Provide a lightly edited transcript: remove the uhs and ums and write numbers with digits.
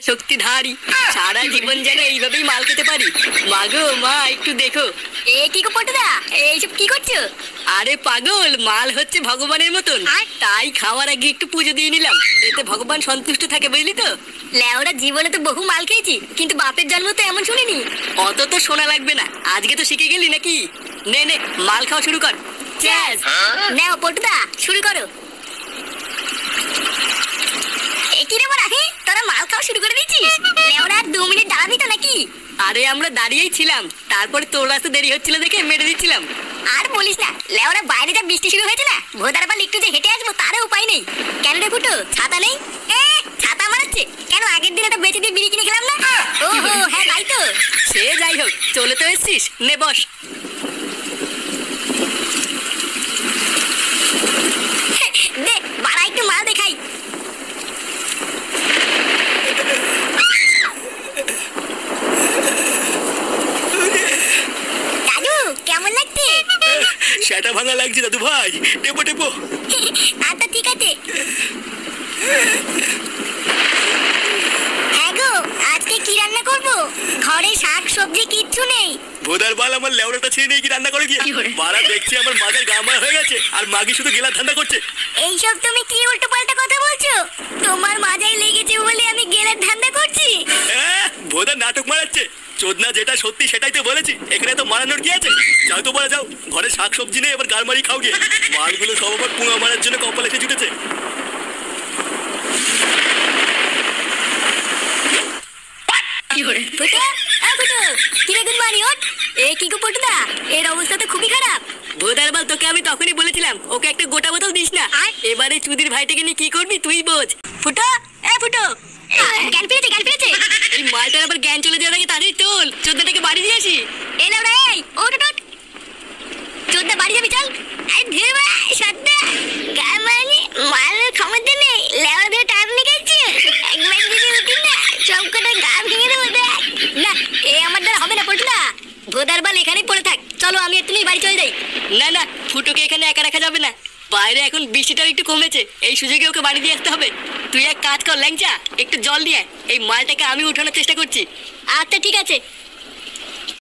শক্তিধারী। সারা জীবন যেন এইভাবেই মাল খেতে পারি। মাগো মা, একটু দেখো। এ কি গো পটুদা, এইসব কি করছো? আরে পাগল, মাল হচ্ছে ভগবানের মতন, তাই খাওয়ার আগে একটু পুজো দিয়ে নিলাম, এতে ভগবান সন্তুষ্ট থাকে, বুঝলি তো। লেওরা জীবনে তো বহু মাল খেয়েছি, কিন্তু বাপের জন্ম তো এমন শুনিনি। অত তো শোনা লাগবে না, আজকে তো শিখে গেলি নাকি। নে নে, মাল খাওয়া শুরু কর। চ্যাস। নাও পটুদা, শুরু করো। কি রে বড়া, তোরা মাল খাওয়া শুরু করে দিচ্ছিস? লেওরা আর 2 মিনিট দাঁড়াবি তো নাকি? আরে আমরা দাঁড়িয়েই ছিলাম, তারপরে তোর আসতে দেরি হচ্ছিল দেখে মেরে দিচ্ছিলাম। আর বলিস না, লেওরা বাইরে যা বৃষ্টি শুরু হয়েছে না, ভোদার বাল একটু যে হেঁটে আসবো তারও উপায় নেই। কেন রে ফুটো, ছাতা নেই? ছাতা মারাচ্ছে কেন? আগের দিন একটা বেঁচে দিয়ে বিড়ি কিনে খেলাম না। ওহো হ্যাঁ তাই তো। সে যাই হোক, চলে তো এসছিস, নে বস। দে বাড়া একটু মাল দেখাই। দাদু কেমন লাগছে? সেটা ভাঙা লাগছে দাদু ভাই, টেপো টেপো। আচ্ছা ঠিক আছে। হ্যাঁ গো, আজকে কি রান্না করবো? ঘরে শাক সবজি কিচ্ছু নেই। ভোদার বাল আমার লেওড়াটা ছেড়ে নিয়ে কি রান্না করে গিয়ে মারা দেখছি আমার মাথার গামার হয়ে গেছে, আর মাগি শুধু গেলার ধান্দা করছে। এইসব তুমি কি উল্টো পাল্টা কথা বলছো? তোমার মাজায় লেগেছে বলে আমি গেলার ধান্দা করছি? ভোদার নাটক মারাচ্ছে। চোদনা যেটা সত্যি সেটাই তো বলেছি, এখানে তো মারানোর কি আছে। যাও তো বলে যাও, ঘরে শাক সবজি নেই, এবার গাল মারি খাও গিয়ে। মালগুলো সব আবার পুঙা মারার জন্য কপালে এসে জুটেছে। এর অবস্থা তো খুবই খারাপ। ভোদার বাল, তোকে আমি তখনই বলেছিলাম ওকে একটা গোটা বোতল দিস না। এবারে চুদির ভাইটাকে নিয়ে কি করবি তুই বোঝ। ফুটো, ফুটো, জ্ঞান ফিরেছে। এই মালটার আবার জ্ঞান চলে যাওয়ার আগে তাড়াতাড়ি তোল, চোদ্দাটাকে বাড়ি দিয়ে আসি। এলাম রে, ওঠ চোদ্দা বাড়ি যাবি চল। ধীরে বা সত্যা গামানি মালের ক্ষমতা নেই, লেওয়া দিয়ে টাইম নিকাইছে। একবার যদি উঠি না, সব কটা গা ভেঙে দেবো। না, এ আমার দ্বারা হবে না পটুদা। ভোদার বাল এখানেই পড়ে থাক, চলো আমি একটু বাড়ি চলে যাই। না না, ফুটোকে এখানে একা রাখা যাবে না, বাইরে এখন বৃষ্টিটাও একটু কমেছে, এই সুযোগে ওকে বাড়ি দিয়ে আসতে হবে। তুই এক কাজ কর ল্যাংচা, একটু জল দিয়ে এই মালটাকে আমি উঠানোর চেষ্টা করছি। আচ্ছা ঠিক আছে।